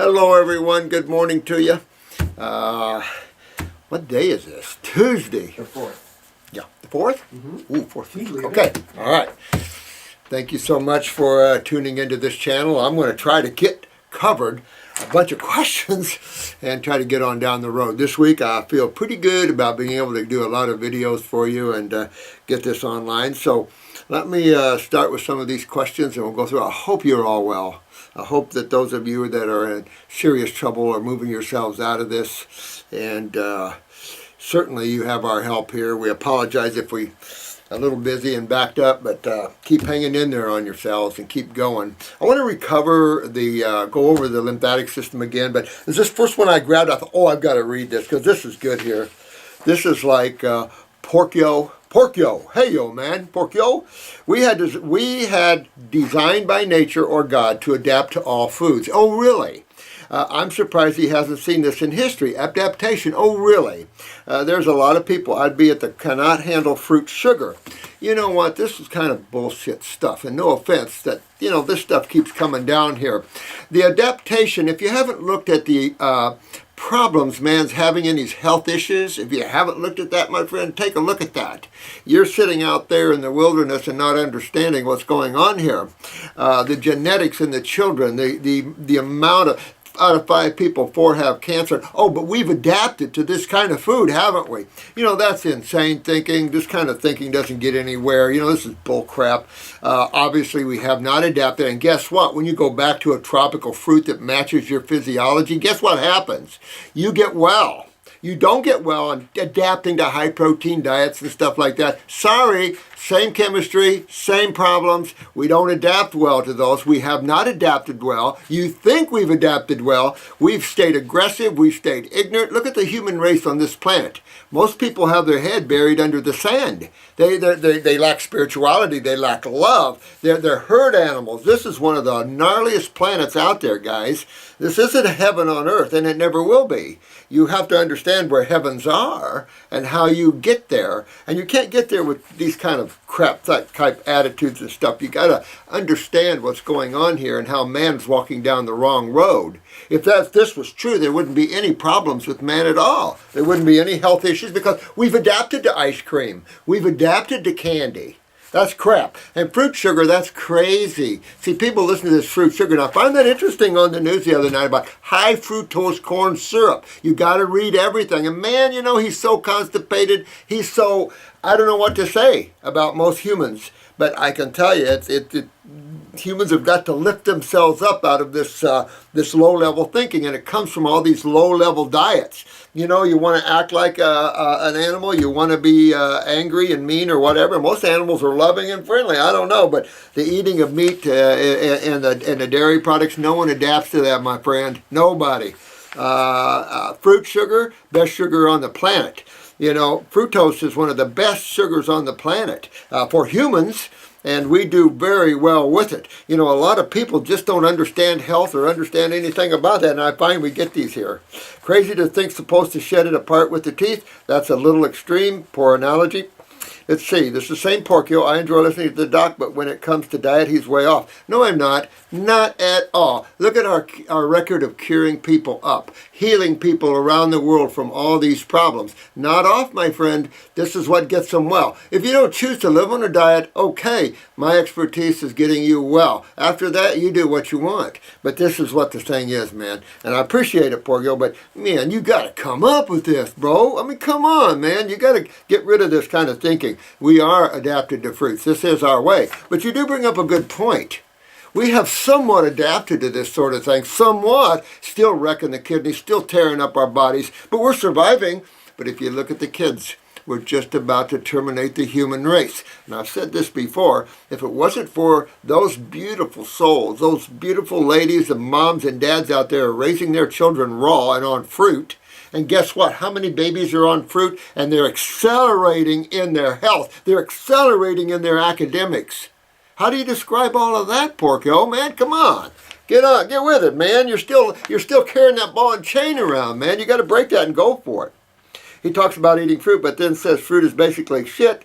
Hello everyone, good morning to you. What day is this? Tuesday. The 4th. Yeah, the 4th? Mm-hmm. Ooh, 4th. Okay, all right. Thank you so much for tuning into this channel. I'm going to try to get covered a bunch of questions and try to get on down the road. This week I feel pretty good about being able to do a lot of videos for you and get this online. So let me start with some of these questions and we'll go through. I hope you're all well. I hope that those of you that are in serious trouble are moving yourselves out of this, and certainly you have our help here. We apologize if we a little busy and backed up, but keep hanging in there on yourselves and keep going. I want to recover the, go over the lymphatic system again, but this first one I grabbed, I thought, oh, I've got to read this because this is good here. This is like Porcio, hey yo man, Porcio. We had designed by nature or God to adapt to all foods. Oh really? I'm surprised he hasn't seen this in history. Adaptation, oh really? There's a lot of people, I'd be at the cannot handle fruit sugar. You know what, this is kind of bullshit stuff, and no offense that, you know, this stuff keeps coming down here. The adaptation, if you haven't looked at the problems man's having in his health issues, if you haven't looked at that, my friend, take a look at that. You're sitting out there in the wilderness and not understanding what's going on here. The genetics in the children, the amount of, out of 5 people, 4 have cancer. Oh, but we've adapted to this kind of food, haven't we? You know, that's insane thinking. This kind of thinking doesn't get anywhere. You know, this is bull crap. Obviously, we have not adapted. And guess what? When you go back to a tropical fruit that matches your physiology, guess what happens? You get well. You don't get well on adapting to high protein diets and stuff like that. Sorry, same chemistry, same problems. We don't adapt well to those. We have not adapted well. You think we've adapted well. We've stayed aggressive. We've stayed ignorant. Look at the human race on this planet. Most people have their head buried under the sand. They lack spirituality. They lack love. They're herd animals. This is one of the gnarliest planets out there, guys. This isn't a heaven on earth, and it never will be. You have to understand where heavens are and how you get there. And you can't get there with these kind of crap type attitudes and stuff. You got to understand what's going on here and how man's walking down the wrong road. If this was true, there wouldn't be any problems with man at all. There wouldn't be any health issues because we've adapted to ice cream. We've adapted to candy. That's crap. And fruit sugar, that's crazy. See, people listen to this fruit sugar. Now, I find that interesting on the news the other night about high fructose corn syrup. You got to read everything. And man, you know, he's so constipated. He's so, I don't know what to say about most humans. But I can tell you, humans have got to lift themselves up out of this this low-level thinking, and it comes from all these low-level diets. You know, you want to act like an animal, you want to be angry and mean or whatever. Most animals are loving and friendly. I don't know, but the eating of meat and the dairy products, no one adapts to that, my friend. Nobody. Fruit sugar, best sugar on the planet. You know, fructose is one of the best sugars on the planet for humans, and we do very well with it. You know, a lot of people just don't understand health or understand anything about that, and I find we get these here. Crazy to think supposed to shed it apart with the teeth. That's a little extreme, poor analogy. Let's see, this is the same Porcio. I enjoy listening to the doc, but when it comes to diet, he's way off. No, I'm not. Not at all. Look at our record of curing people up, healing people around the world from all these problems. Not off, my friend. This is what gets them well. If you don't choose to live on a diet, okay, my expertise is getting you well. After that, you do what you want. But this is what the thing is, man. And I appreciate it, Porcio, but man, you got to come up with this, bro. I mean, come on, man. You got to get rid of this kind of thinking. We are adapted to fruits. This is our way. But you do bring up a good point. We have somewhat adapted to this sort of thing. Somewhat. Still wrecking the kidneys, still tearing up our bodies. But we're surviving. But if you look at the kids, we're just about to terminate the human race. And I've said this before. If it wasn't for those beautiful souls, those beautiful ladies and moms and dads out there raising their children raw and on fruit, and guess what? How many babies are on fruit? And they're accelerating in their health. They're accelerating in their academics. How do you describe all of that, Porcio? Man, come on. Get with it, man. You're still carrying that ball and chain around, man. You got to break that and go for it. He talks about eating fruit, but then says fruit is basically shit.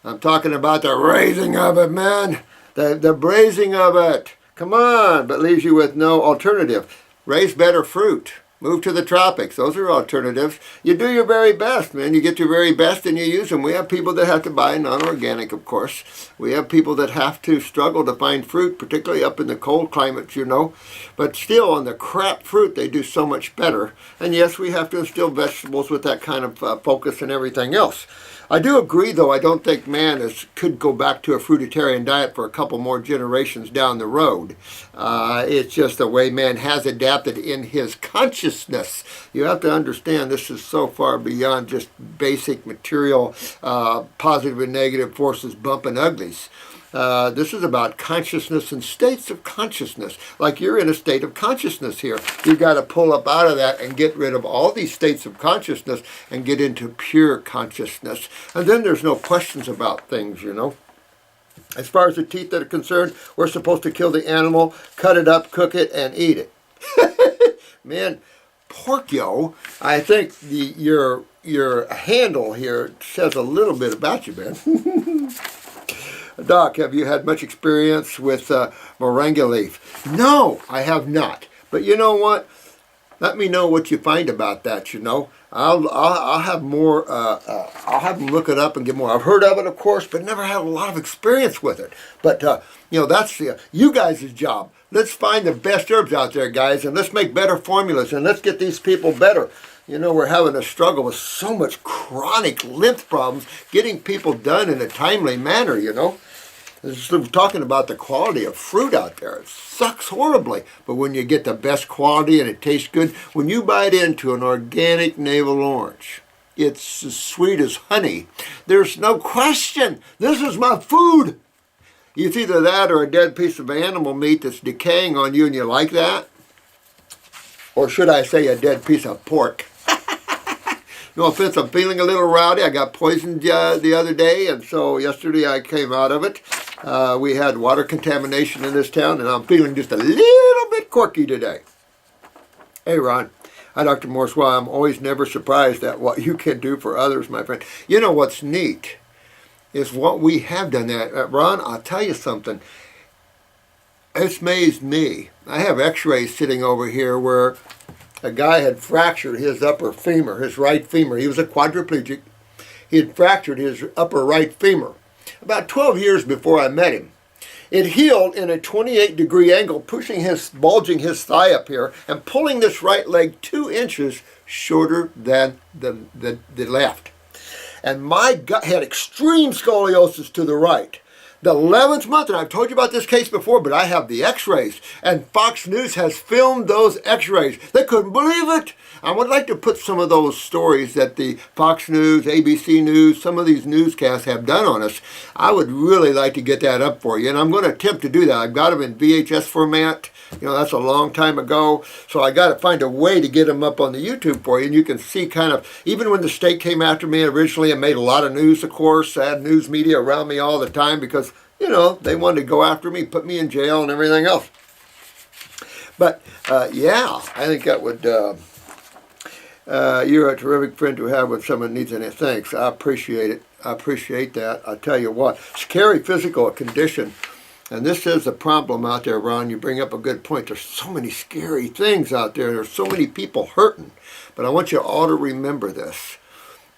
I'm talking about the raising of it, man. The braising of it. Come on, but leaves you with no alternative. Raise better fruit. Move to the tropics. Those are alternatives. You do your very best, man. You get your very best and you use them. We have people that have to buy non-organic, of course. We have people that have to struggle to find fruit, particularly up in the cold climates, you know. But still, on the crap fruit, they do so much better. And yes, we have to instill vegetables with that kind of focus and everything else. I do agree, though, I don't think man could go back to a fruitarian diet for a couple more generations down the road. It's just the way man has adapted in his consciousness. You have to understand this is so far beyond just basic material, positive and negative forces bumping uglies. This is about consciousness and states of consciousness. Like you're in a state of consciousness here. You've got to pull up out of that and get rid of all these states of consciousness and get into pure consciousness. And then there's no questions about things, you know. As far as the teeth that are concerned, we're supposed to kill the animal, cut it up, cook it, and eat it. Man, Porcio, I think your handle here says a little bit about you, man. Doc, have you had much experience with moringa leaf? No, I have not. But you know what? Let me know what you find about that, you know. I'll have more, I'll have them look it up and get more. I've heard of it, of course, but never had a lot of experience with it. But, you know, that's you guys' job. Let's find the best herbs out there, guys, and let's make better formulas, and let's get these people better. You know, we're having a struggle with so much chronic lymph problems, getting people done in a timely manner, you know. We're talking about the quality of fruit out there. It sucks horribly. But when you get the best quality and it tastes good, when you bite into an organic navel orange, it's as sweet as honey. There's no question. This is my food. It's either that or a dead piece of animal meat that's decaying on you and you like that. Or should I say a dead piece of pork. No offense, I'm feeling a little rowdy. I got poisoned the other day, and so yesterday I came out of it. We had water contamination in this town, and I'm feeling just a little bit quirky today. Hey, Ron. Hi, Dr. Morse. Well, I'm always never surprised at what you can do for others, my friend. You know what's neat is what we have done that. Ron, I'll tell you something. It's amazed me. I have x-rays sitting over here where a guy had fractured his upper femur, his right femur. He was a quadriplegic. He had fractured his upper right femur about 12 years before I met him. It healed in a 28-degree angle, bulging his thigh up here and pulling this right leg 2 inches shorter than the left. And my gut had extreme scoliosis to the right. The 11th month, and I've told you about this case before, but I have the x-rays, and Fox News has filmed those x-rays. They couldn't believe it. I would like to put some of those stories that the Fox News, ABC News, some of these newscasts have done on us. I would really like to get that up for you, and I'm going to attempt to do that. I've got them in VHS format. You know, that's a long time ago, so I got to find a way to get them up on the YouTube for you, and you can see kind of, even when the state came after me originally and made a lot of news, of course, I had news media around me all the time because, you know, they wanted to go after me, put me in jail and everything else. But, yeah, I think that would, you're a terrific friend to have when someone needs any thanks. I appreciate it. I appreciate that. I'll tell you what, scary physical condition. And this is a problem out there, Ron. You bring up a good point. There's so many scary things out there. There's so many people hurting. But I want you all to remember this,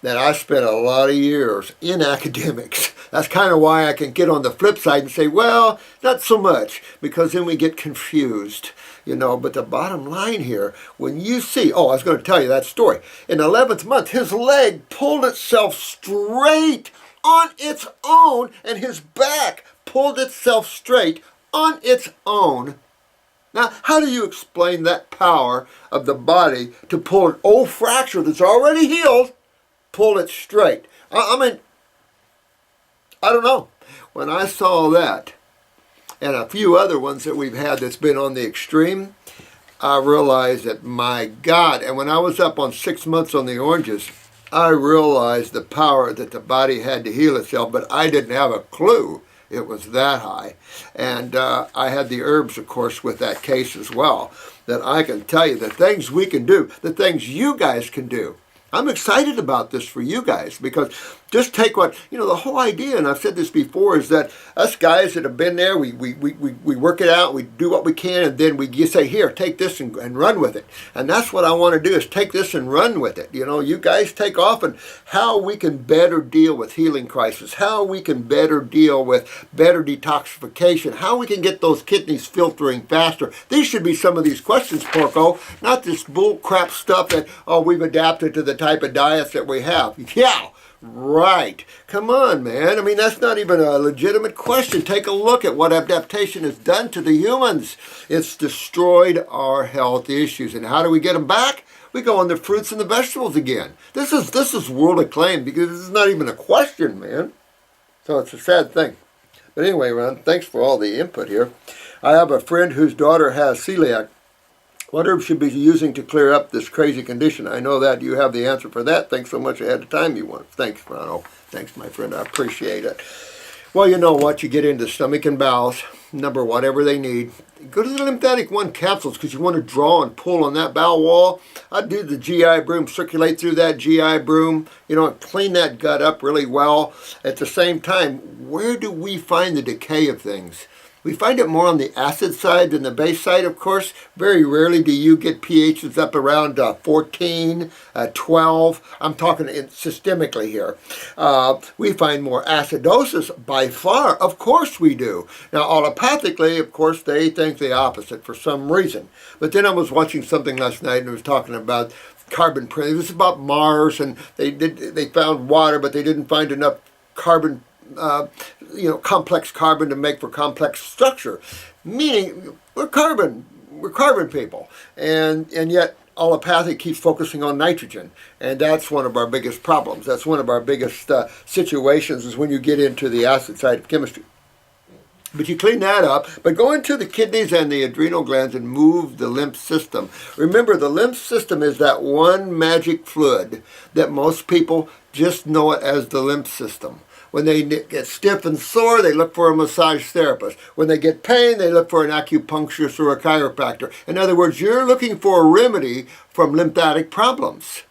that I spent a lot of years in academics. That's kind of why I can get on the flip side and say, well, not so much, because then we get confused, you know. But the bottom line here, when you see, oh, I was going to tell you that story. In the 11th month, his leg pulled itself straight on its own, and his back pulled itself straight on its own. Now, how do you explain that power of the body to pull an old fracture that's already healed, pull it straight? I mean, I don't know. When I saw that, and a few other ones that we've had that's been on the extreme, I realized that, my God, and when I was up on 6 months on the oranges, I realized the power that the body had to heal itself, but I didn't have a clue it was that high. And I had the herbs, of course, with that case as well, that I can tell you the things we can do, the things you guys can do. I'm excited about this for you guys because just take what, the whole idea, and I've said this before, is that us guys that have been there, we work it out, we do what we can, and then we just say, here, take this and run with it. And that's what I want to do, is take this and run with it. You guys take off, and how we can better deal with healing crisis, how we can better deal with better detoxification, how we can get those kidneys filtering faster. These should be some of these questions, Porco, not this bull crap stuff that, we've adapted to the type of diets that we have. Yeah. Right. Come on, man. I mean, that's not even a legitimate question. Take a look at what adaptation has done to the humans. It's destroyed our health issues. And how do we get them back? We go on the fruits and the vegetables again. This is world acclaimed, because this is not even a question, man. So it's a sad thing. But anyway, Ron, thanks for all the input here. I have a friend whose daughter has celiac. What herbs should be using to clear up this crazy condition? I know that you have the answer for that. Thanks so much ahead of time you want. Thanks, Ronald. Thanks, my friend. I appreciate it. Well, you know what? You get into stomach and bowels, number whatever they need. Go to the lymphatic 1 capsules, because you want to draw and pull on that bowel wall. I do the GI broom, circulate through that GI broom, and clean that gut up really well. At the same time, where do we find the decay of things? We find it more on the acid side than the base side, of course. Very rarely do you get pHs up around 14, 12. I'm talking systemically here. We find more acidosis by far. Of course we do. Now, allopathically, of course, they think the opposite for some reason. But then I was watching something last night, and it was talking about carbon print. It was about Mars, and they found water, but they didn't find enough carbon, complex carbon to make for complex structure. Meaning, we're carbon people. And yet, allopathic keeps focusing on nitrogen. And that's one of our biggest problems. That's one of our biggest situations, is when you get into the acid side of chemistry. But you clean that up, but go into the kidneys and the adrenal glands and move the lymph system. Remember, the lymph system is that one magic fluid that most people just know it as the lymph system. When they get stiff and sore, they look for a massage therapist. When they get pain, they look for an acupuncturist or a chiropractor. In other words, you're looking for a remedy from lymphatic problems.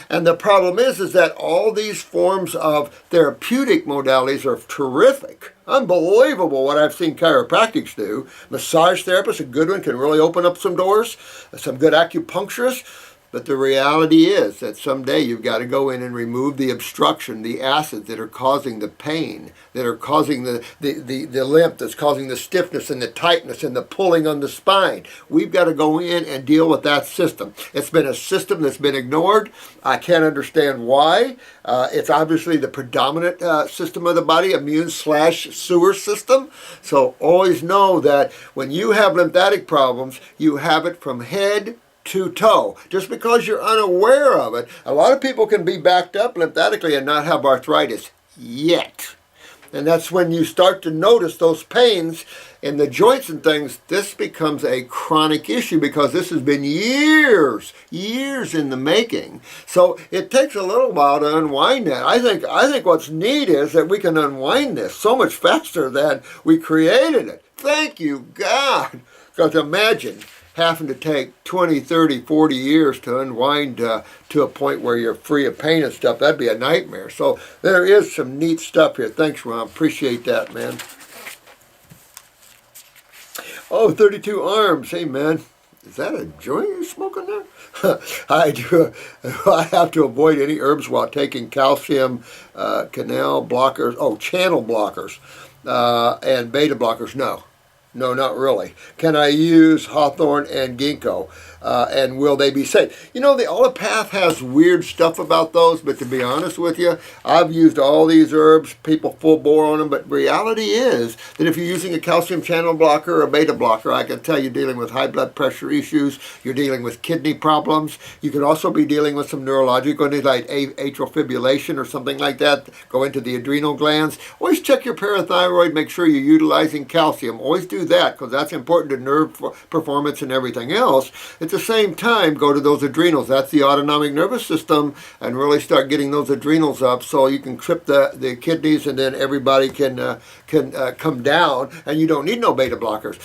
And the problem is that all these forms of therapeutic modalities are terrific. Unbelievable what I've seen chiropractics do. Massage therapists, a good one, can really open up some doors. Some good acupuncturists. But the reality is that someday you've got to go in and remove the obstruction, the acids that are causing the pain, that are causing the lymph, that's causing the stiffness and the tightness and the pulling on the spine. We've got to go in and deal with that system. It's been a system that's been ignored. I can't understand why. It's obviously the predominant system of the body, immune/sewer system. So always know that when you have lymphatic problems, you have it from head to toe. Just because you're unaware of it, a lot of people can be backed up lymphatically and not have arthritis yet. And that's when you start to notice those pains in the joints and things. This becomes a chronic issue, because this has been years in the making. So it takes a little while to unwind that. I think what's neat is that we can unwind this so much faster than we created it. Thank you, God. Because imagine having to take 20, 30, 40 years to unwind to a point where you're free of pain and stuff. That'd be a nightmare. So there is some neat stuff here. Thanks, Ron. Appreciate that, man. Oh, 32 arms. Hey, man. Is that a joint you're smoking there? I have to avoid any herbs while taking calcium, channel blockers, and beta blockers. No, not really. Can I use hawthorn and ginkgo? And will they be safe? The allopath has weird stuff about those, but to be honest with you, I've used all these herbs, people full bore on them, but reality is that if you're using a calcium channel blocker or a beta blocker, I can tell you're dealing with high blood pressure issues, you're dealing with kidney problems, you can also be dealing with some neurological needs like atrial fibrillation or something like that, go into the adrenal glands. Always check your parathyroid, make sure you're utilizing calcium. Always do that, because that's important to nerve performance and everything else. At the same time, go to those adrenals. That's the autonomic nervous system, and really start getting those adrenals up so you can trip the kidneys, and then everybody can come down, and you don't need no beta blockers.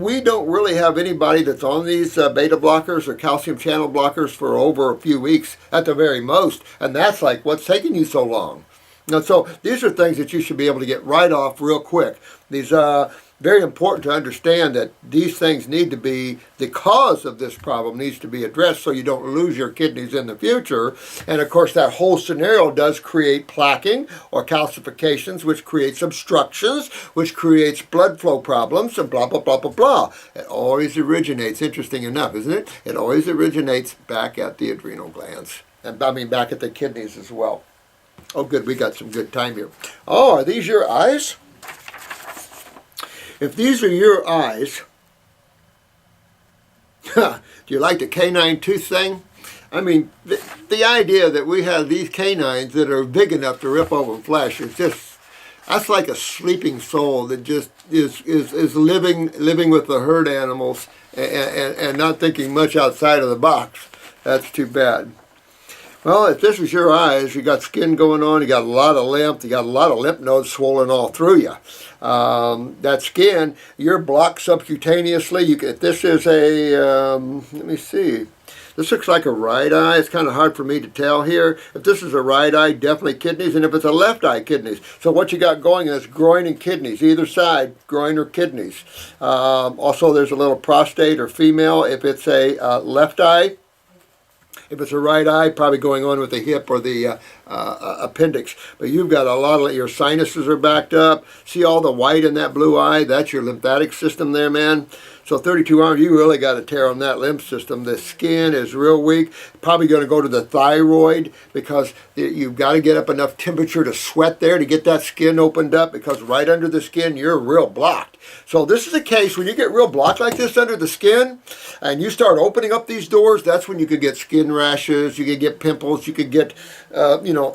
We don't really have anybody that's on these beta blockers or calcium channel blockers for over a few weeks at the very most, and that's like, what's taking you so long? Now, so these are things that you should be able to get right off real quick. These very important to understand that these things need to be, the cause of this problem needs to be addressed so you don't lose your kidneys in the future. And of course that whole scenario does create plaquing or calcifications, which creates obstructions, which creates blood flow problems, and blah, blah, blah, blah, blah. It always originates, interesting enough, isn't it? It always originates back at the adrenal glands. And I mean back at the kidneys as well. Oh good, we got some good time here. Oh, are these your eyes? If these are your eyes, do you like the canine tooth thing? I mean, the idea that we have these canines that are big enough to rip open flesh is just, that's like a sleeping soul that just is living with the herd animals and not thinking much outside of the box. That's too bad. Well, if this is your eyes, you got skin going on, you got a lot of lymph, you got a lot of lymph nodes swollen all through you. That skin, you're blocked subcutaneously. If this is a, let me see, this looks like a right eye. It's kind of hard for me to tell here. If this is a right eye, definitely kidneys, and if it's a left eye, kidneys. So what you got going is groin and kidneys, either side, groin or kidneys. Also, there's a little prostate or female if it's a left eye. If it's a right eye, probably going on with the hip or the appendix. But you've got a lot of, your sinuses are backed up. See all the white in that blue eye? That's your lymphatic system there, man. So 32 hours, you really got to tear on that lymph system. The skin is real weak. Probably going to go to the thyroid because you've got to get up enough temperature to sweat there to get that skin opened up, because right under the skin, you're real blocked. So this is a case when you get real blocked like this under the skin and you start opening up these doors, that's when you could get skin rashes, you could get pimples, you could get,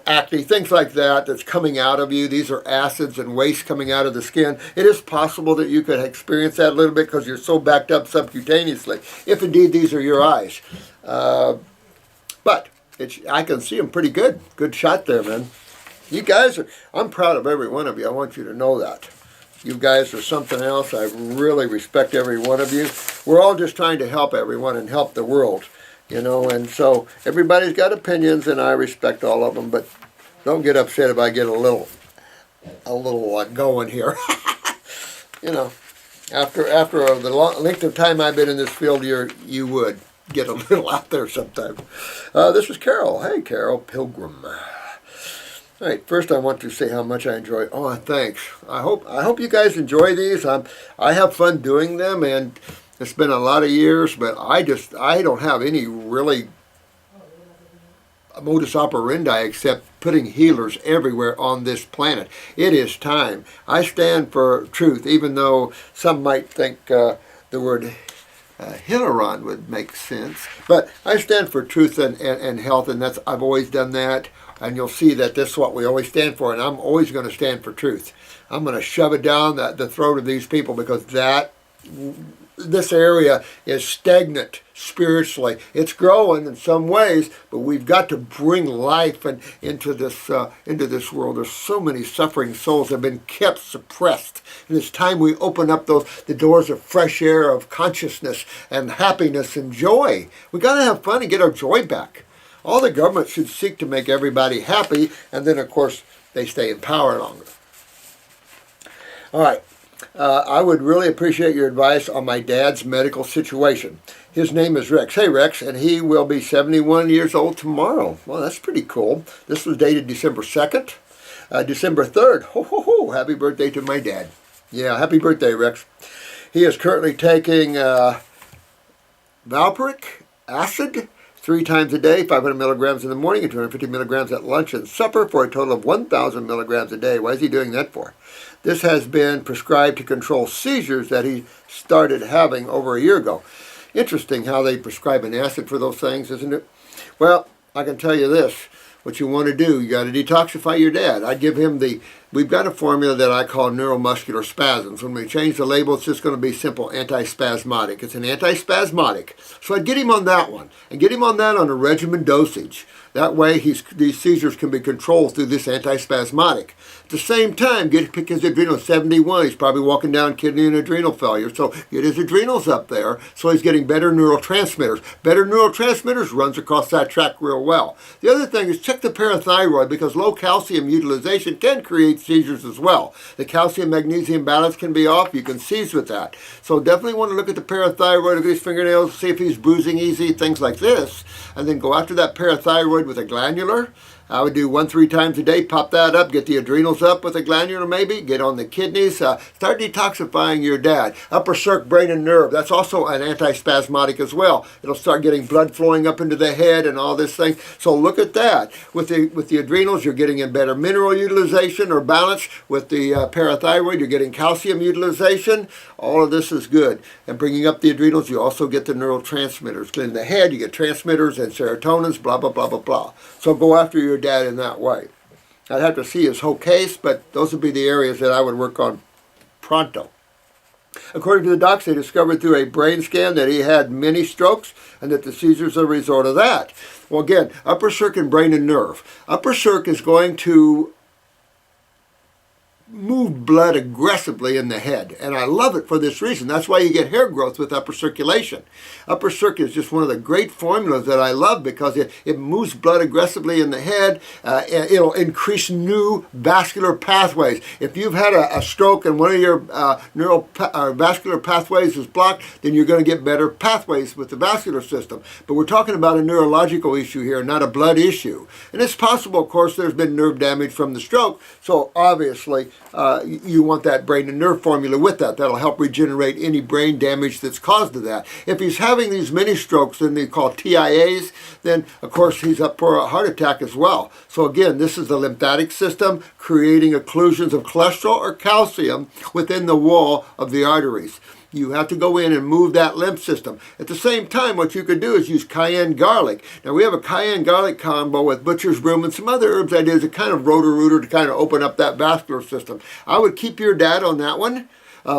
acne, things like that that's coming out of you. These are acids and waste coming out of the skin. It is possible that you could experience that a little bit because you're so backed up subcutaneously, if indeed these are your eyes. But I can see them pretty good. Good shot there, man. You guys I'm proud of every one of you. I want you to know that. You guys are something else. I really respect every one of you. We're all just trying to help everyone and help the world, and so everybody's got opinions and I respect all of them, but don't get upset if I get a little going here. After the length of time I've been in this field, you would get a little out there sometime. This is Carol. Hey, Carol Pilgrim. All right, first I want to say how much I enjoy. Oh, thanks. I hope you guys enjoy these. I have fun doing them, and it's been a lot of years, but I don't have any really modus operandi except putting healers everywhere on this planet. It is time. I stand for truth, even though some might think the word Hilaron would make sense. But I stand for truth and health, and I've always done that. And you'll see that this is what we always stand for, and I'm always going to stand for truth. I'm going to shove it down the throat of these people because this area is stagnant spiritually. It's growing in some ways, but we've got to bring life into this world. There's so many suffering souls that have been kept suppressed, and it's time we open up the doors of fresh air, of consciousness and happiness and joy. We've got to have fun and get our joy back. All the government should seek to make everybody happy, and then, of course, they stay in power longer. All right. I would really appreciate your advice on my dad's medical situation. His name is Rex. Hey, Rex, and he will be 71 years old tomorrow. Well, that's pretty cool. This was dated December 2nd. December 3rd. Ho, ho, ho. Happy birthday to my dad. Yeah, happy birthday, Rex. He is currently taking valproic acid 3 times a day, 500 milligrams in the morning and 250 milligrams at lunch and supper, for a total of 1,000 milligrams a day. Why is he doing that for? This has been prescribed to control seizures that he started having over a year ago. Interesting how they prescribe an acid for those things, isn't it? Well, I can tell you this. What you want to do, you got to detoxify your dad. I give him we've got a formula that I call neuromuscular spasms. When we change the label, it's just going to be simple antispasmodic. It's an antispasmodic. So I'd get him on that one, and get him on that on a regimen dosage. That way these seizures can be controlled through this antispasmodic. At the same time, pick his adrenals. 71, he's probably walking down kidney and adrenal failure. So get his adrenals up there so he's getting better neurotransmitters. Better neurotransmitters runs across that track real well. The other thing is check the parathyroid, because low calcium utilization can create seizures as well. The calcium-magnesium balance can be off. You can seize with that. So definitely want to look at the parathyroid, look at his fingernails, see if he's bruising easy, things like this. And then go after that parathyroid with a glandular. I would do 1-3 times a day, pop that up, get the adrenals up with a glandular maybe, get on the kidneys, start detoxifying your dad. Upper circ, brain and nerve, that's also an antispasmodic as well. It'll start getting blood flowing up into the head and all this thing. So look at that. With the adrenals, you're getting in better mineral utilization or balance. With the parathyroid, you're getting calcium utilization. All of this is good. And bringing up the adrenals, you also get the neurotransmitters. In the head, you get transmitters and serotonins, blah, blah, blah, blah, blah. So go after your dad in that way. I'd have to see his whole case, but those would be the areas that I would work on pronto. According to the docs, they discovered through a brain scan that he had many strokes and that the seizures are a result of that. Well, again, upper circ and brain and nerve. Upper circ is going to move blood aggressively in the head, and I love it for this reason. That's why you get hair growth with upper circulation. Upper circ is just one of the great formulas that I love, because it moves blood aggressively in the head. It'll increase new vascular pathways. If you've had a stroke and one of your vascular pathways is blocked, then you're going to get better pathways with the vascular system. But we're talking about a neurological issue here, not a blood issue. And it's possible, of course, there's been nerve damage from the stroke, so obviously you want that brain and nerve formula with that. That'll help regenerate any brain damage that's caused to that. If he's having these mini strokes, then they call TIAs, then of course he's up for a heart attack as well. So again, this is the lymphatic system creating occlusions of cholesterol or calcium within the wall of the arteries. You have to go in and move that lymph system. At the same time, what you could do is use cayenne garlic. Now, we have a cayenne garlic combo with butcher's broom and some other herbs ideas, a kind of rotor-rooter to kind of open up that vascular system. I would keep your dad on that one.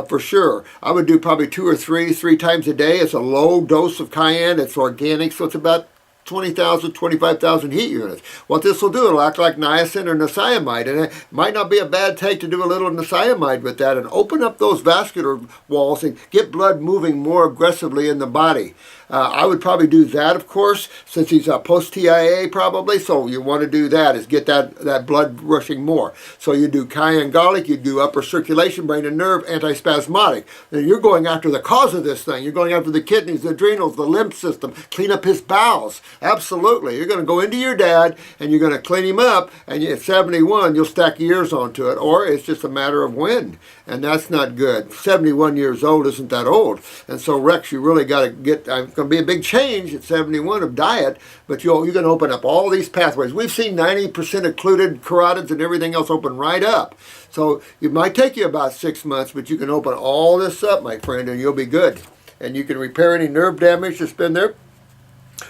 For sure. I would do probably 2 or 3 times a day. It's a low dose of cayenne. It's organic, so it's about 20,000, 25,000 heat units. What this will do, it'll act like niacin or niacinamide, and it might not be a bad take to do a little niacinamide with that and open up those vascular walls and get blood moving more aggressively in the body. I would probably do that, of course, since he's post-TIA probably, so you want to do that, is get that blood rushing more. So you do cayenne garlic, you do upper circulation, brain and nerve, antispasmodic. Then you're going after the cause of this thing. You're going after the kidneys, the adrenals, the lymph system, clean up his bowels. Absolutely. You're going to go into your dad and you're going to clean him up, and at 71, you'll stack years onto it, or it's just a matter of when, and that's not good. 71 years old isn't that old. And so, Rex, you really got to get, it's going to be a big change at 71 of diet, but you're going to open up all these pathways. We've seen 90% occluded carotids and everything else open right up. So it might take you about 6 months, but you can open all this up, my friend, and you'll be good. And you can repair any nerve damage that's been there.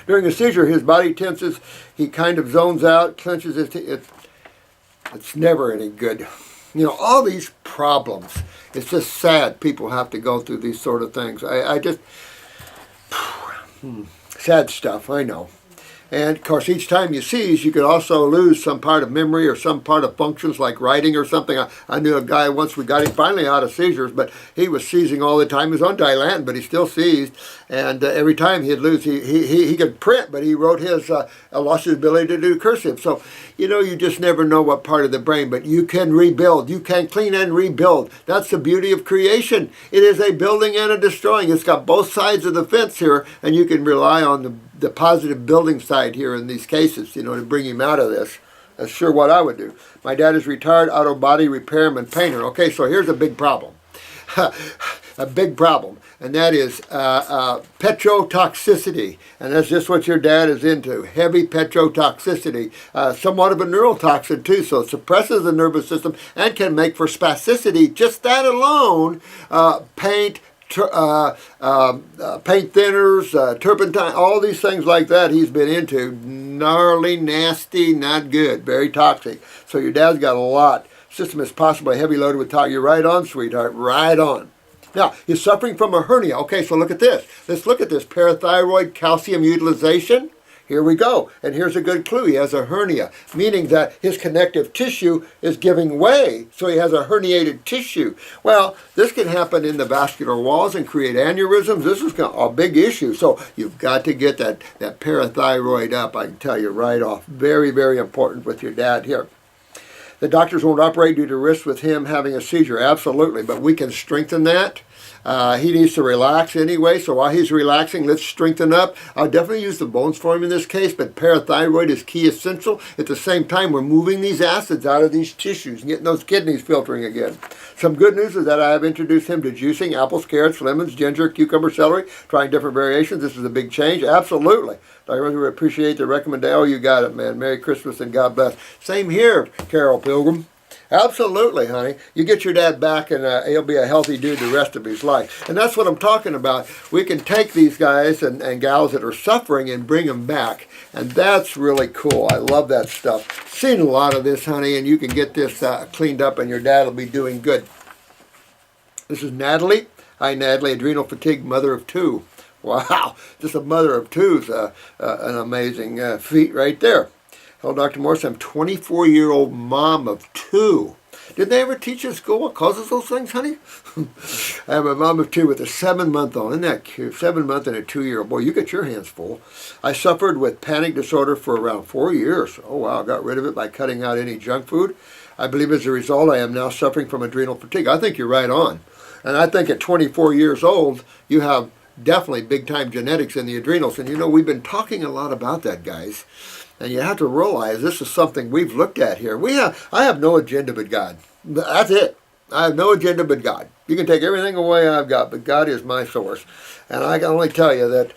During a seizure, his body tenses, he kind of zones out, clenches his teeth. It's never any good. You know, all these problems, it's just sad people have to go through these sort of things. I just, sad stuff, I know. And of course, each time you seize, you could also lose some part of memory or some part of functions like writing or something. I knew a guy once, we got him finally out of seizures, but he was seizing all the time. He was on Dilantin, but he still seized. And every time he'd lose, he could print, but he wrote his, lost his ability to do cursive. So, you know, you just never know what part of the brain, but you can rebuild. You can clean and rebuild. That's the beauty of creation. It is a building and a destroying. It's got both sides of the fence here, and you can rely on the positive building side here in these cases, you know, to bring him out of this. That's sure what I would do. My dad is retired auto body repairman painter. Okay, so here's a big problem. A big problem, and that is petrotoxicity, and that's just what your dad is into, heavy petrotoxicity, somewhat of a neurotoxin too, so it suppresses the nervous system and can make for spasticity. Just that alone, paint thinners, turpentine, all these things like that he's been into. Gnarly, nasty, not good, very toxic. So your dad's got a lot. System is possibly heavy loaded with toxins. You're right on, sweetheart, right on. Now, he's suffering from a hernia. Okay, so look at this. Let's look at this. Parathyroid calcium utilization. Here we go. And here's a good clue. He has a hernia, meaning that his connective tissue is giving way, so he has a herniated tissue. Well, this can happen in the vascular walls and create aneurysms. This is a big issue. So you've got to get that parathyroid up, I can tell you right off. Very, very important with your dad here. The doctors won't operate due to risk with him having a seizure. Absolutely, but we can strengthen that. He needs to relax anyway, so while he's relaxing, let's strengthen up. I'll definitely use the bones for him in this case, but parathyroid is key essential. At the same time, we're moving these acids out of these tissues and getting those kidneys filtering again. Some good news is that I have introduced him to juicing apples, carrots, lemons, ginger, cucumber, celery, trying different variations. This is a big change. Absolutely. I really appreciate the recommendation. Oh, you got it, man. Merry Christmas and God bless. Same here, Carol Pilgrim. Absolutely, honey. You get your dad back and he'll be a healthy dude the rest of his life. And that's what I'm talking about. We can take these guys and gals that are suffering and bring them back. And that's really cool. I love that stuff. Seen a lot of this, honey, and you can get this cleaned up and your dad will be doing good. This is Natalie. Hi, Natalie. Adrenal fatigue, mother of two. Wow. Just a mother of two is an amazing feat right there. Hello, Dr. Morse. I'm a 24-year-old mom of two. Did they ever teach you at school what causes those things, honey? I have a mom of two with a 7-month-old. Isn't that cute? 7-month and a 2-year-old. Boy, you get your hands full. I suffered with panic disorder for around 4 years. Oh, wow. I got rid of it by cutting out any junk food. I believe as a result, I am now suffering from adrenal fatigue. I think you're right on. And I think at 24 years old, you have definitely big-time genetics in the adrenals. And, you know, we've been talking a lot about that, guys. And you have to realize this is something we've looked at here. I have no agenda but God. That's it. I have no agenda but God. You can take everything away I've got, but God is my source. And I can only tell you that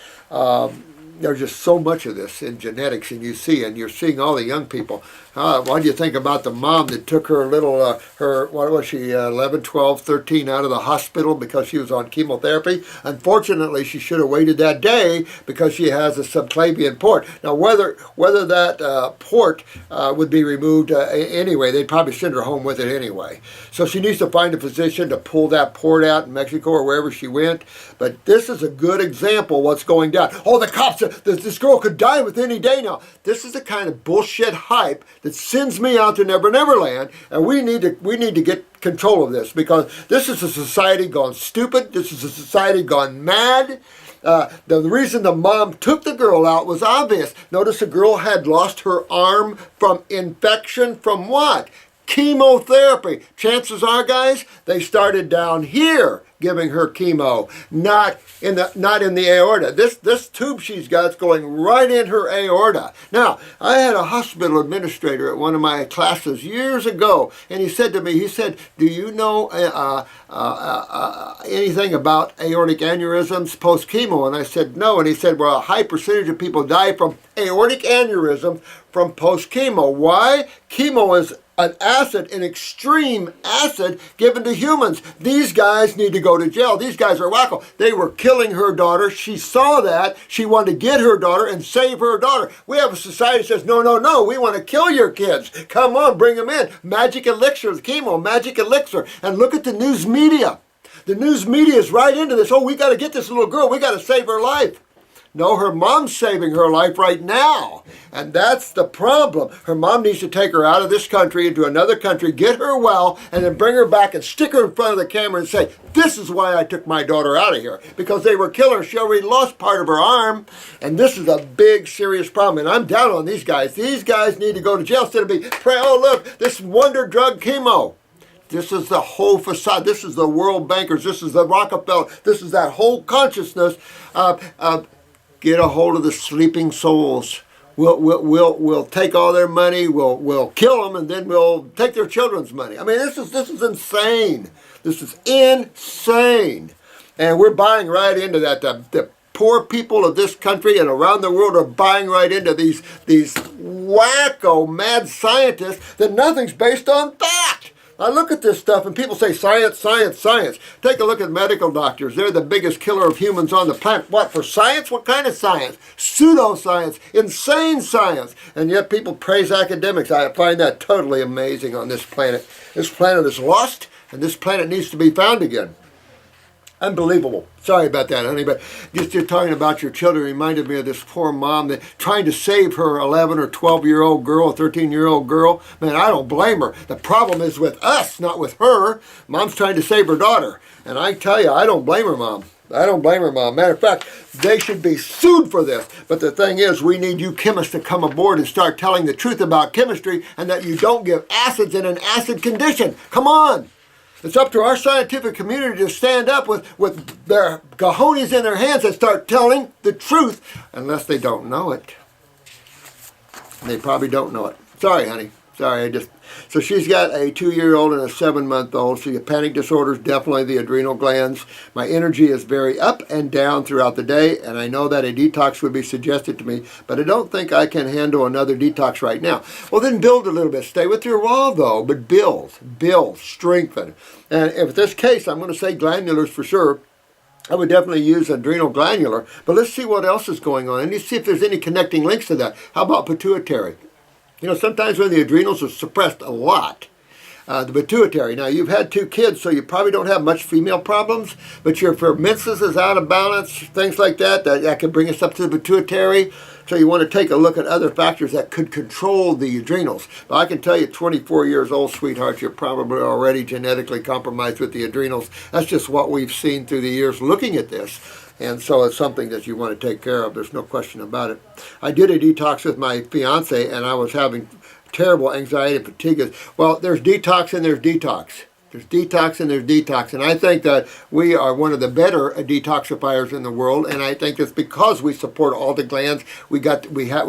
there's just so much of this in genetics, and you're seeing all the young people. What do you think about the mom that took her little, what was she, 11, 12, 13 out of the hospital because she was on chemotherapy? Unfortunately, she should have waited that day because she has a subclavian port. Now, whether that port would be removed anyway, they'd probably send her home with it anyway. So she needs to find a physician to pull that port out in Mexico or wherever she went. But this is a good example of what's going down. Oh, the cops, this girl could die with any day now. This is the kind of bullshit hype that sends me out to Never Never Land, and we need to get control of this, because this is a society gone stupid. This is a society gone mad. The reason the mom took the girl out was obvious. Notice the girl had lost her arm from infection from what? Chemotherapy. Chances are, guys, they started down here giving her chemo, not in the aorta. This tube she's got is going right in her aorta. Now, I had a hospital administrator at one of my classes years ago, and he said to me, do you know anything about aortic aneurysms post-chemo? And I said, no. And he said, well, a high percentage of people die from aortic aneurysms from post-chemo. Why? Chemo is an acid, an extreme acid given to humans. These guys need to go to jail. These guys are wacko. They were killing her daughter. She saw that. She wanted to get her daughter and save her daughter. We have a society that says, no, we want to kill your kids. Come on, bring them in. Magic elixir, chemo, magic elixir. And look at the news media. The news media is right into this. Oh, we got to get this little girl. We got to save her life. No, her mom's saving her life right now. And that's the problem. Her mom needs to take her out of this country into another country, get her well, and then bring her back and stick her in front of the camera and say, this is why I took my daughter out of here. Because they were killing her. She already lost part of her arm. And this is a big, serious problem. And I'm down on these guys. These guys need to go to jail instead of being, oh, look, this wonder drug chemo. This is the whole facade. This is the world bankers. This is the Rockefeller. This is that whole consciousness of get a hold of the sleeping souls. We'll take all their money. We'll kill them, and then we'll take their children's money. I mean, this is insane. This is insane, and we're buying right into that. The poor people of this country and around the world are buying right into these wacko mad scientists that nothing's based on fact. I look at this stuff and people say science, science, science. Take a look at medical doctors. They're the biggest killer of humans on the planet. What, for science? What kind of science? Pseudoscience, insane science. And yet people praise academics. I find that totally amazing on this planet. This planet is lost, and this planet needs to be found again. Unbelievable. Sorry about that, honey, but just talking about your children reminded me of this poor mom that trying to save her 11 or 12-year-old girl, 13-year-old girl. Man, I don't blame her. The problem is with us, not with her. Mom's trying to save her daughter. And I tell you, I don't blame her, Mom. I don't blame her, Mom. Matter of fact, they should be sued for this. But the thing is, we need you chemists to come aboard and start telling the truth about chemistry and that you don't give acids in an acid condition. Come on. It's up to our scientific community to stand up with their cojones in their hands and start telling the truth, unless they don't know it. They probably don't know it. Sorry, honey. Sorry, So she's got a 2-year-old and a 7-month-old. So your panic disorder is definitely the adrenal glands. My energy is very up and down throughout the day, and I know that a detox would be suggested to me, but I don't think I can handle another detox right now. Well, then build a little bit. Stay with your raw, though, but build, strengthen. And in this case, I'm going to say glandulars for sure. I would definitely use adrenal glandular, but let's see what else is going on, and let's see if there's any connecting links to that. How about pituitary? You know, sometimes when the adrenals are suppressed a lot, the pituitary. Now, you've had 2 kids, so you probably don't have much female problems, but your menses is out of balance, things like that, that can bring us up to the pituitary. So you want to take a look at other factors that could control the adrenals. But I can tell you, 24 years old, sweetheart, you're probably already genetically compromised with the adrenals. That's just what we've seen through the years looking at this. And so it's something that you want to take care of. There's no question about it. I did a detox with my fiance, and I was having terrible anxiety and fatigue. Well, there's detox and there's detox. There's detox and there's detox. And I think that we are one of the better detoxifiers in the world. And I think it's because we support all the glands. We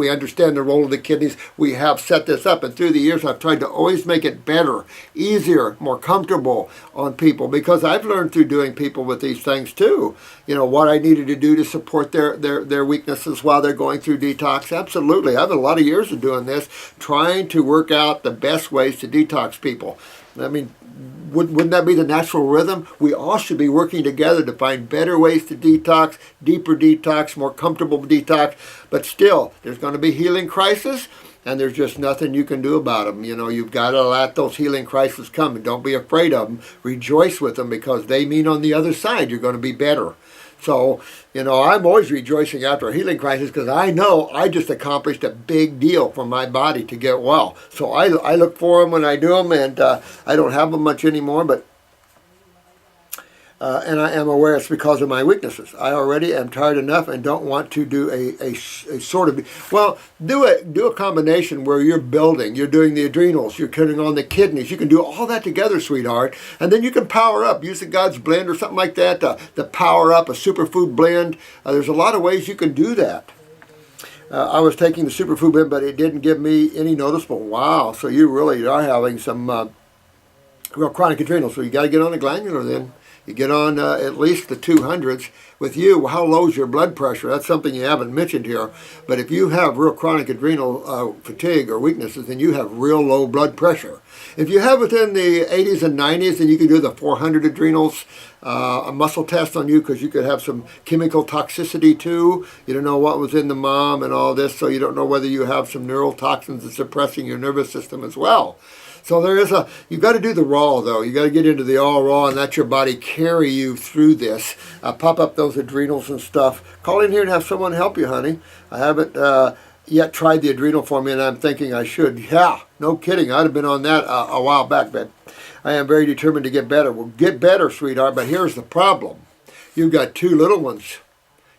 understand the role of the kidneys. We have set this up. And through the years, I've tried to always make it better, easier, more comfortable on people. Because I've learned through doing people with these things too, you know, what I needed to do to support their weaknesses while they're going through detox. Absolutely. I have a lot of years of doing this, trying to work out the best ways to detox people. I mean, wouldn't that be the natural rhythm? We all should be working together to find better ways to detox, deeper detox, more comfortable detox. But still, there's going to be healing crisis, and there's just nothing you can do about them. You know, you've got to let those healing crises come, and don't be afraid of them. Rejoice with them, because they mean on the other side you're going to be better. So, you know, I'm always rejoicing after a healing crisis, because I know I just accomplished a big deal for my body to get well. So I look for them when I do them, and I don't have them much anymore, but and I am aware it's because of my weaknesses. I already am tired enough and don't want to do a sort of, well, do a combination where you're building, you're doing the adrenals, you're turning on the kidneys. You can do all that together, sweetheart, and then you can power up. Use the God's blend or something like that to power up, a superfood blend. There's a lot of ways you can do that. I was taking the superfood blend, but it didn't give me any noticeable. Wow, so you really are having some real chronic adrenals, so you got to get on a glandular then. You get on at least the 200s. With you, how low is your blood pressure? That's something you haven't mentioned here. But if you have real chronic adrenal fatigue or weaknesses, then you have real low blood pressure. If you have within the 80s and 90s, then you can do the 400 adrenals, a muscle test on you, because you could have some chemical toxicity too. You don't know what was in the mom and all this, so you don't know whether you have some neural toxins that's suppressing your nervous system as well. So you've got to do the raw, though. You've got to get into the all raw and let your body carry you through this. Pop up those adrenals and stuff. Call in here and have someone help you, honey. I haven't yet tried the adrenal for me, and I'm thinking I should. Yeah, no kidding. I'd have been on that a while back, but I am very determined to get better. Well, get better, sweetheart, but here's the problem. You've got 2 little ones.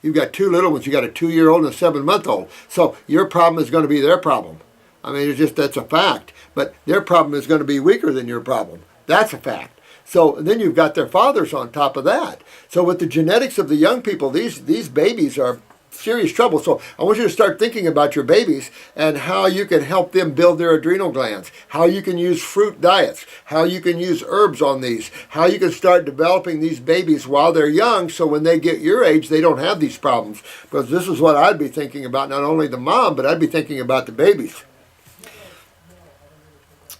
You've got 2 little ones. You've got a 2-year-old and a 7-month-old. So your problem is going to be their problem. I mean, that's a fact. But their problem is going to be weaker than your problem. That's a fact. So then you've got their fathers on top of that. So with the genetics of the young people, these babies are serious trouble. So I want you to start thinking about your babies and how you can help them build their adrenal glands, how you can use fruit diets, how you can use herbs on these, how you can start developing these babies while they're young, so when they get your age, they don't have these problems. Because this is what I'd be thinking about, not only the mom, but I'd be thinking about the babies.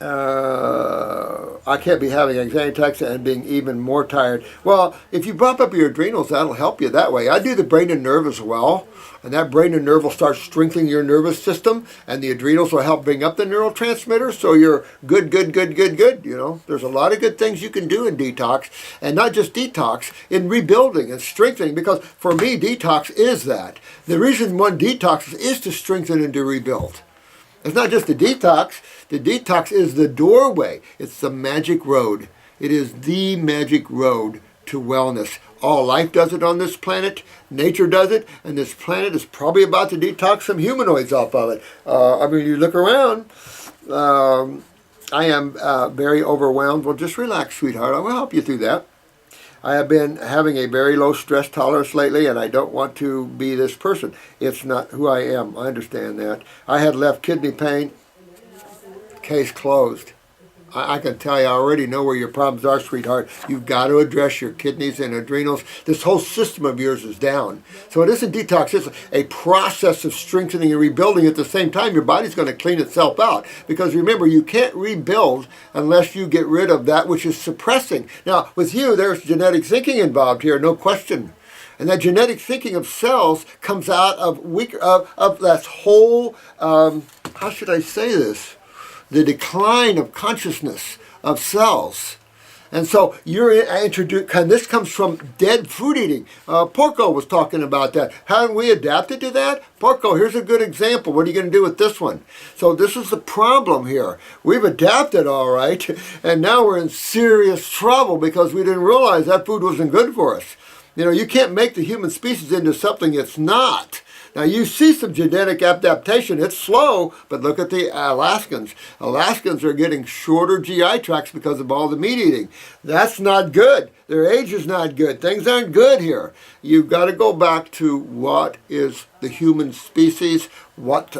I can't be having anxiety attacks and being even more tired. Well, if you bump up your adrenals, that'll help you that way. I do the brain and nerve as well, and that brain and nerve will start strengthening your nervous system, and the adrenals will help bring up the neurotransmitters, so you're good. You know, there's a lot of good things you can do in detox, and not just detox, in rebuilding and strengthening, because for me, detox is that. The reason one detoxes is to strengthen and to rebuild. It's not just a detox. The detox is the doorway. It's the magic road. It is the magic road to wellness. All life does it on this planet. Nature does it. And this planet is probably about to detox some humanoids off of it. I mean, you look around. I am very overwhelmed. Well, just relax, sweetheart. I will help you through that. I have been having a very low stress tolerance lately, and I don't want to be this person. It's not who I am. I understand that. I had left kidney pain. Case closed. I can tell you, I already know where your problems are, sweetheart. You've got to address your kidneys and adrenals. This whole system of yours is down. So it isn't detox. It's a process of strengthening and rebuilding. At the same time, your body's going to clean itself out. Because remember, you can't rebuild unless you get rid of that which is suppressing. Now, with you, there's genetic thinking involved here, no question. And that genetic thinking of cells comes out of that whole, how should I say this? The decline of consciousness of cells. And so you're introduced, and this comes from dead food eating. Porco was talking about that. Haven't we adapted to that? Porco, here's a good example. What are you going to do with this one? So this is the problem here. We've adapted all right, and now we're in serious trouble because we didn't realize that food wasn't good for us. You know, you can't make the human species into something it's not. Now, you see some genetic adaptation. It's slow, but look at the Alaskans. Alaskans are getting shorter GI tracts because of all the meat eating. That's not good. Their age is not good. Things aren't good here. You've got to go back to what is the human species, what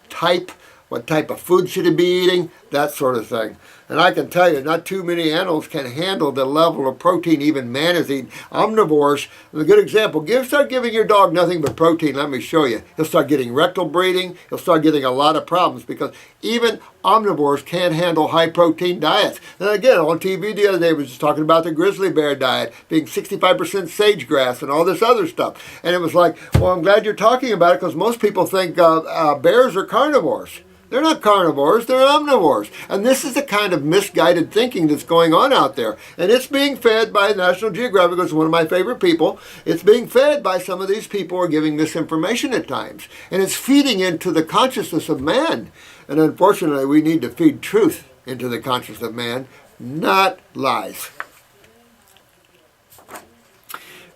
type of food should it be eating, that sort of thing. And I can tell you, not too many animals can handle the level of protein even man is eating. Omnivores, a good example, start giving your dog nothing but protein, let me show you. He'll start getting rectal bleeding, he'll start getting a lot of problems because even omnivores can't handle high protein diets. And again, on TV the other day, was just talking about the grizzly bear diet being 65% sage grass and all this other stuff. And it was like, well, I'm glad you're talking about it because most people think bears are carnivores. They're not carnivores, they're omnivores. And this is the kind of misguided thinking that's going on out there. And it's being fed by National Geographic, which is one of my favorite people. It's being fed by some of these people who are giving misinformation at times. And it's feeding into the consciousness of man. And unfortunately, we need to feed truth into the consciousness of man, not lies.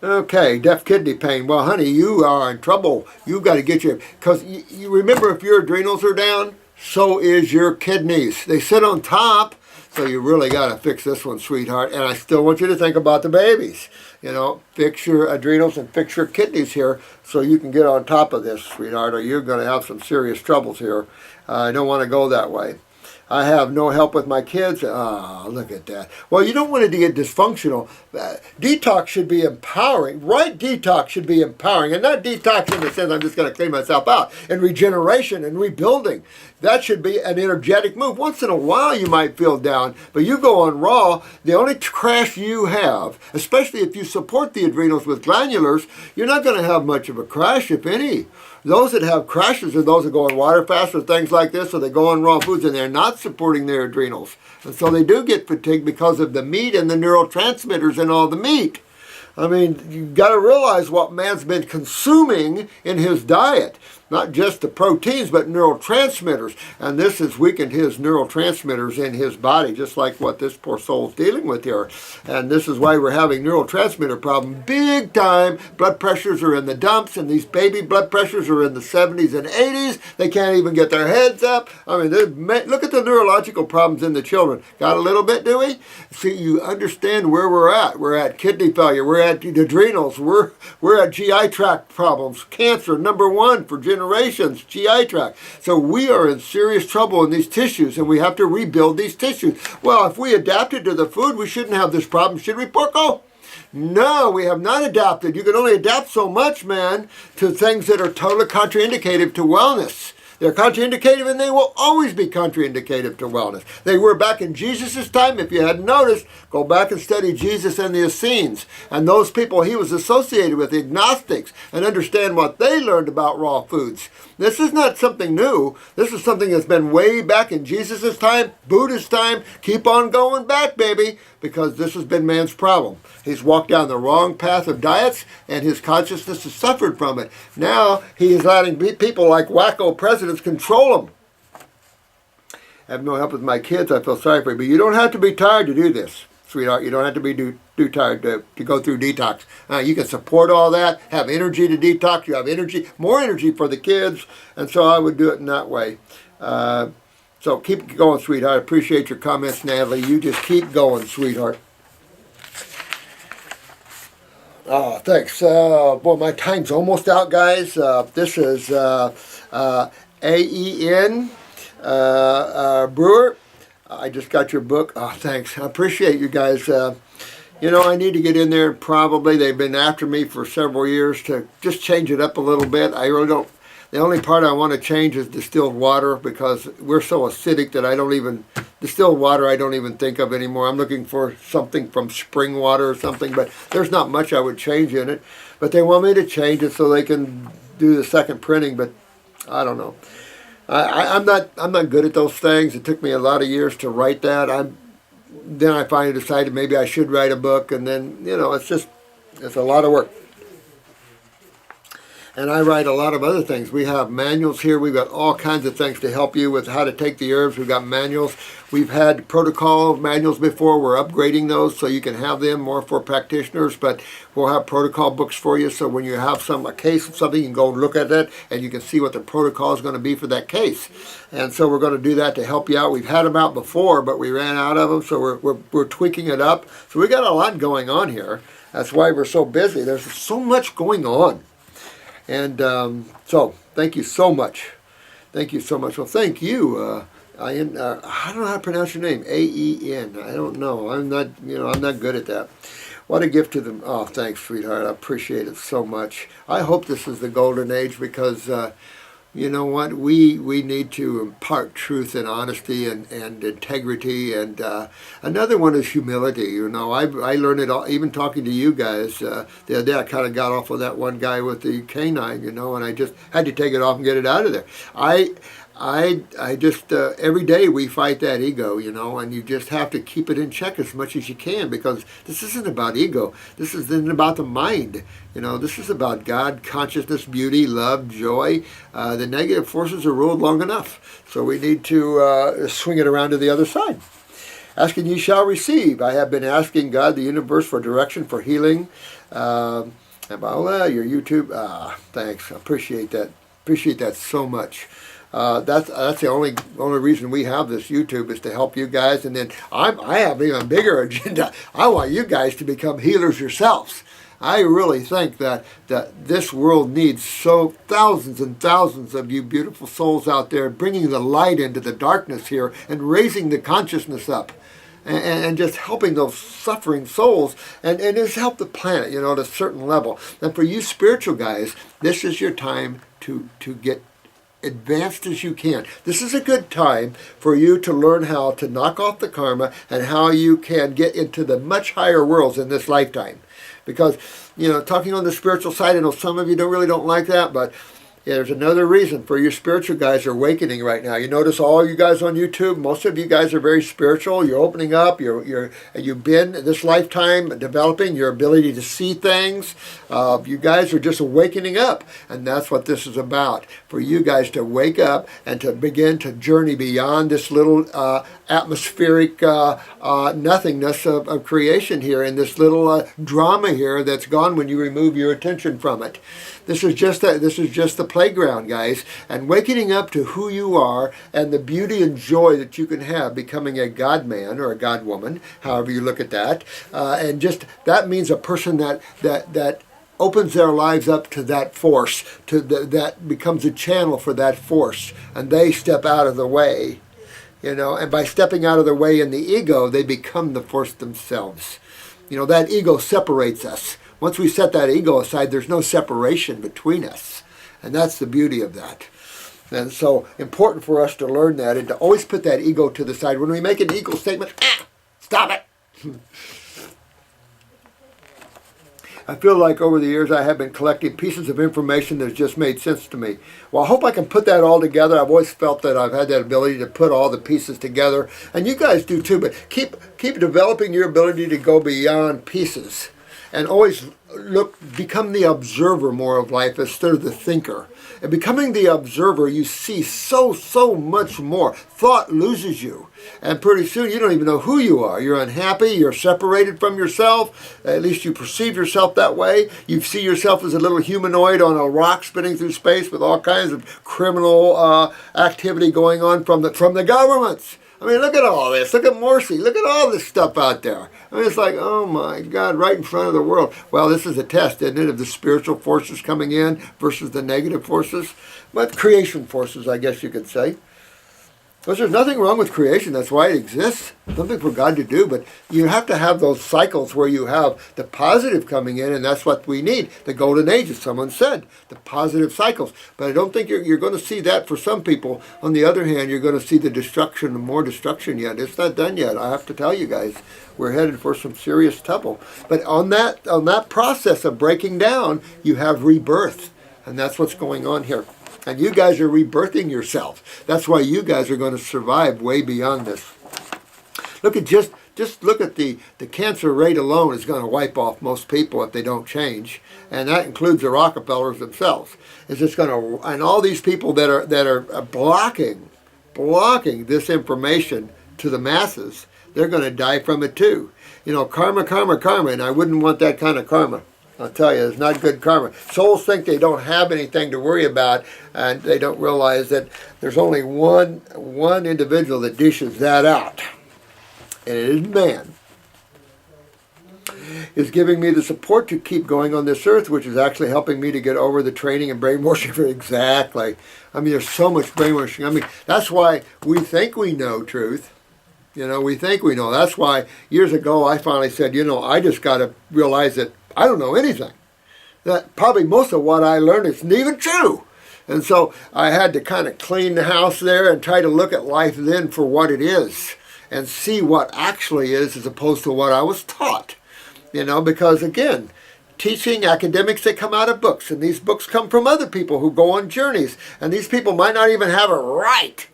Okay, deaf kidney pain. Well, honey, you are in trouble. You've got to get your, because you remember if your adrenals are down, so is your kidneys. They sit on top, so you really got to fix this one, sweetheart. And I still want you to think about the babies. You know, fix your adrenals and fix your kidneys here so you can get on top of this, sweetheart, or you're going to have some serious troubles here. I don't want to go that way. I have no help with my kids. Look at that. Well, you don't want it to get dysfunctional. Detox should be empowering. Right detox should be empowering. And not detox in the sense I'm just going to clean myself out. And regeneration and rebuilding. That should be an energetic move. Once in a while you might feel down. But you go on raw, the only crash you have, especially if you support the adrenals with glandulars, you're not going to have much of a crash, if any. Those that have crashes are those that go on water fast or things like this, or they go on raw foods and they're not supporting their adrenals. And so they do get fatigued because of the meat and the neurotransmitters in all the meat. I mean, you've got to realize what man's been consuming in his diet. Not just the proteins, but neurotransmitters. And this has weakened his neurotransmitters in his body, just like what this poor soul is dealing with here. And this is why we're having neurotransmitter problem big time. Blood pressures are in the dumps, and these baby blood pressures are in the 70s and 80s. They can't even get their heads up. I mean, look at the neurological problems in the children. Got a little bit, do we? See, you understand where we're at. We're at kidney failure. We're at adrenals. We're at GI tract problems. Cancer, #1 for generations, GI tract. So we are in serious trouble in these tissues, and we have to rebuild these tissues. Well, if we adapted to the food, we shouldn't have this problem, should we, Porco? No, we have not adapted. You can only adapt so much, man, to things that are totally contraindicated to wellness. They're contraindicative, and they will always be contraindicative to wellness. They were back in Jesus' time. If you hadn't noticed, go back and study Jesus and the Essenes and those people he was associated with, the agnostics, and understand what they learned about raw foods. This is not something new. This is something that's been way back in Jesus' time, Buddha's time. Keep on going back, baby, because this has been man's problem. He's walked down the wrong path of diets, and his consciousness has suffered from it. Now he is letting people like wacko presidents control him. I have no help with my kids. I feel sorry for you, but you don't have to be tired to do this, sweetheart. You don't have to be too tired to go through detox. You can support all that, have energy to detox. You have energy, more energy for the kids, and so I would do it in that way. So keep going, sweetheart. I appreciate your comments, Natalie. You just keep going, sweetheart. Oh, thanks. Boy, my time's almost out, guys. This is AEN Brewer. I just got your book. Oh, thanks. I appreciate you guys. You know, I need to get in there. Probably they've been after me for several years to just change it up a little bit. I really don't. The only part I want to change is distilled water, because we're so acidic that distilled water I don't even think of anymore. I'm looking for something from spring water or something, but there's not much I would change in it. But they want me to change it so they can do the second printing, but I don't know. I'm not good at those things. It took me a lot of years to write that. Then I finally decided maybe I should write a book, and then, you know, it's a lot of work. And I write a lot of other things. We have manuals here. We've got all kinds of things to help you with how to take the herbs. We've got manuals. We've had protocol manuals before. We're upgrading those so you can have them more for practitioners. But we'll have protocol books for you. So when you have a case of something, you can go and look at it, and you can see what the protocol is going to be for that case. And so we're going to do that to help you out. We've had them out before, but we ran out of them. So we're tweaking it up. So we got a lot going on here. That's why we're so busy. There's so much going on. And so, thank you so much. Thank you so much. Well, thank you. I don't know how to pronounce your name. AEN. I don't know. I'm not good at that. What a gift to them. Oh, thanks, sweetheart. I appreciate it so much. I hope this is the golden age, because you know what? We need to impart truth and honesty and integrity. And another one is humility. You know, I learned it all, even talking to you guys. The other day I kind of got off of that one guy with the canine, you know, and I just had to take it off and get it out of there. I just, every day we fight that ego, you know, and you just have to keep it in check as much as you can, because this isn't about ego. This isn't about the mind. You know, this is about God, consciousness, beauty, love, joy. The negative forces are ruled long enough. So we need to swing it around to the other side. Ask and ye shall receive. I have been asking God, the universe, for direction, for healing. Your YouTube, thanks. I appreciate that. Appreciate that so much. That's the only reason we have this YouTube, is to help you guys. And then I have an even bigger agenda. I want you guys to become healers yourselves. I really think that this world needs thousands and thousands of you beautiful souls out there, bringing the light into the darkness here and raising the consciousness up. And just helping those suffering souls, and just help the planet, you know, at a certain level. And for you spiritual guys, this is your time to get advanced as you can. This is a good time for you to learn how to knock off the karma and how you can get into the much higher worlds in this lifetime. Because, you know, talking on the spiritual side, I know some of you really don't like that, but there's another reason for you spiritual guys are awakening right now. You notice all you guys on YouTube, most of you guys are very spiritual. You're opening up. You've been this lifetime developing your ability to see things. You guys are just awakening up, and that's what this is about. For you guys to wake up and to begin to journey beyond this little atmospheric nothingness of creation here, and this little drama here that's gone when you remove your attention from it. This is just the playground, guys, and waking up to who you are and the beauty and joy that you can have becoming a God man or a God woman, however you look at that, and just that means a person that opens their lives up to that force, that becomes a channel for that force, and they step out of the way, you know, and by stepping out of the way in the ego, they become the force themselves. You know, that ego separates us. Once we set that ego aside, there's no separation between us. And that's the beauty of that. And so important for us to learn that and to always put that ego to the side. When we make an ego statement, stop it. I feel like over the years I have been collecting pieces of information that has just made sense to me. Well, I hope I can put that all together. I've always felt that I've had that ability to put all the pieces together. And you guys do too, but keep developing your ability to go beyond pieces. And always become the observer more of life instead of the thinker. And becoming the observer, you see so much more. Thought loses you. And pretty soon you don't even know who you are. You're unhappy. You're separated from yourself. At least you perceive yourself that way. You see yourself as a little humanoid on a rock spinning through space with all kinds of criminal activity going on from the governments. I mean, look at all this. Look at Morse. Look at all this stuff out there. I mean, it's like, oh my God, right in front of the world. Well, this is a test, isn't it, of the spiritual forces coming in versus the negative forces? But creation forces, I guess you could say. Because there's nothing wrong with creation. That's why it exists. Something for God to do. But you have to have those cycles where you have the positive coming in, and that's what we need. The golden age, as someone said. The positive cycles. But I don't think you're going to see that for some people. On the other hand, you're going to see the destruction, more destruction yet. It's not done yet. I have to tell you guys. We're headed for some serious trouble. But on that process of breaking down, you have rebirth. And that's what's going on here. And you guys are rebirthing yourself. That's why you guys are going to survive way beyond this. Look at just look at the cancer rate alone is going to wipe off most people if they don't change, and that includes the Rockefellers themselves. It's just going to, and all these people that are blocking this information to the masses, they're going to die from it too. You know, karma, and I wouldn't want that kind of karma. I'll tell you, it's not good karma. Souls think they don't have anything to worry about, and they don't realize that there's only one individual that dishes that out, and it is man. Is giving me the support to keep going on this earth, which is actually helping me to get over the training and brainwashing. Exactly. I mean, there's so much brainwashing. I mean, that's why we think we know truth. You know, we think we know. That's why years ago I finally said, you know, I just got to realize that I don't know anything. That probably most of what I learned isn't even true. And so I had to kind of clean the house there and try to look at life then for what it is and see what actually is as opposed to what I was taught. You know, because again, teaching academics, they come out of books, and these books come from other people who go on journeys, and these people might not even have it right.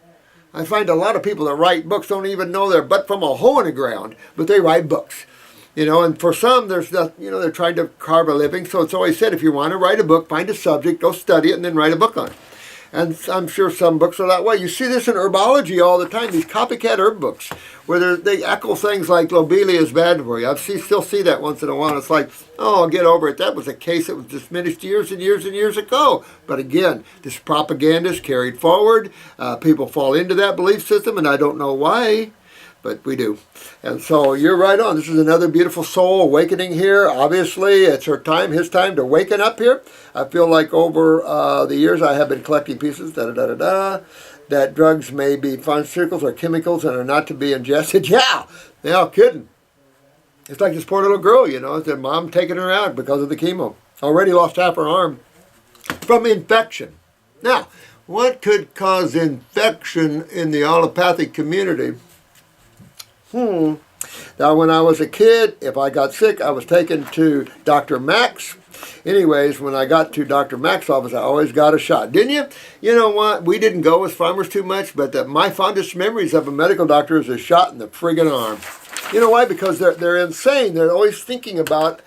I find a lot of people that write books don't even know their butt from a hole in the ground, but they write books. You know, and for some, there's not, you know, they're trying to carve a living. So it's always said, if you want to write a book, find a subject, go study it, and then write a book on it. And I'm sure some books are that way. You see this in herbology all the time, these copycat herb books, where they echo things like lobelia is bad for you. I still see that once in a while. It's like, oh, get over it. That was a case that was diminished years and years and years ago. But again, this propaganda is carried forward. People fall into that belief system, and I don't know why. But we do. And so you're right on. This is another beautiful soul awakening here. Obviously, it's her time, his time to waken up here. I feel like over the years I have been collecting pieces, that drugs may be pharmaceuticals or chemicals and are not to be ingested. Yeah, no kidding. It's like this poor little girl, you know, their mom taking her out because of the chemo. Already lost half her arm from infection. Now, what could cause infection in the allopathic community? Now, when I was a kid, if I got sick, I was taken to Dr. Mack's. Anyways, when I got to Dr. Mack's office, I always got a shot. Didn't you? You know what? We didn't go as farmers too much, but my fondest memories of a medical doctor is a shot in the friggin' arm. You know why? Because they're insane. They're always thinking about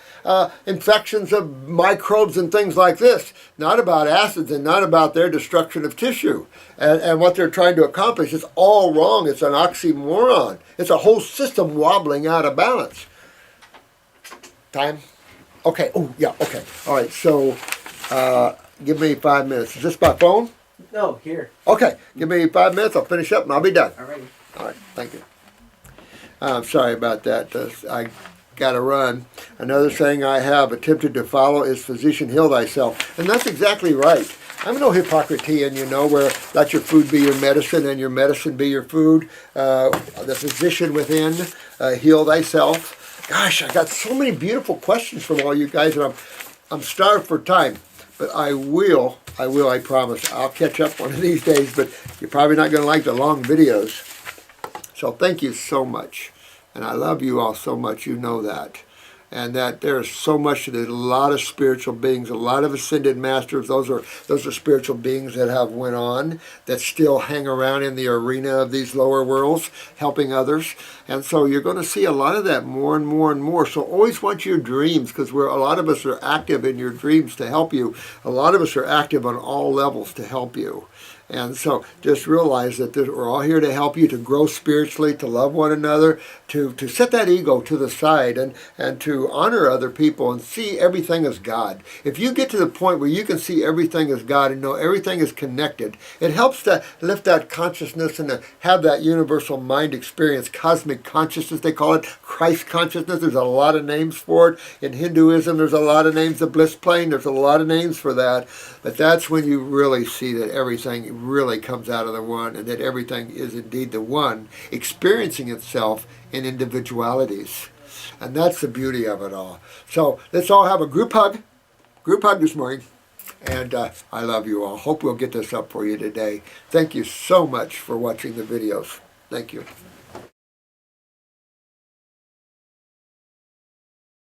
infections of microbes and things like this, not about acids and not about their destruction of tissue. And what they're trying to accomplish is all wrong. It's an oxymoron. It's a whole system wobbling out of balance. Time? Okay. Oh, yeah, okay. All right, so give me 5 minutes. Is this by phone? No, here. Okay, give me 5 minutes. I'll finish up and I'll be done. All right. All right, thank you. I'm sorry about that. I got to run. Another saying I have attempted to follow is physician heal thyself. And that's exactly right. I'm no Hippocratean, you know, where let your food be your medicine and your medicine be your food. The physician within, heal thyself. Gosh, I got so many beautiful questions from all you guys, and I'm starved for time. But I will I will, I promise. I'll catch up one of these days, but you're probably not going to like the long videos. So thank you so much. And I love you all so much, you know that. And that there's so much, there's a lot of spiritual beings, a lot of ascended masters. Those are spiritual beings that have went on, that still hang around in the arena of these lower worlds, helping others. And so you're going to see a lot of that more and more and more. So always watch your dreams, because a lot of us are active in your dreams to help you. A lot of us are active on all levels to help you. And so just realize that we're all here to help you to grow spiritually, to love one another, to set that ego to the side, and to honor other people and see everything as God. If you get to the point where you can see everything as God and know everything is connected, it helps to lift that consciousness and to have that universal mind experience, cosmic consciousness, they call it, Christ consciousness. There's a lot of names for it. In Hinduism, there's a lot of names, the bliss plane, there's a lot of names for that. But that's when you really see that everything really comes out of the one, and that everything is indeed the one experiencing itself in individualities. And that's the beauty of it all. So let's all have a group hug this morning. And I love you all. Hope we'll get this up for you today. Thank you so much for watching the videos. Thank you.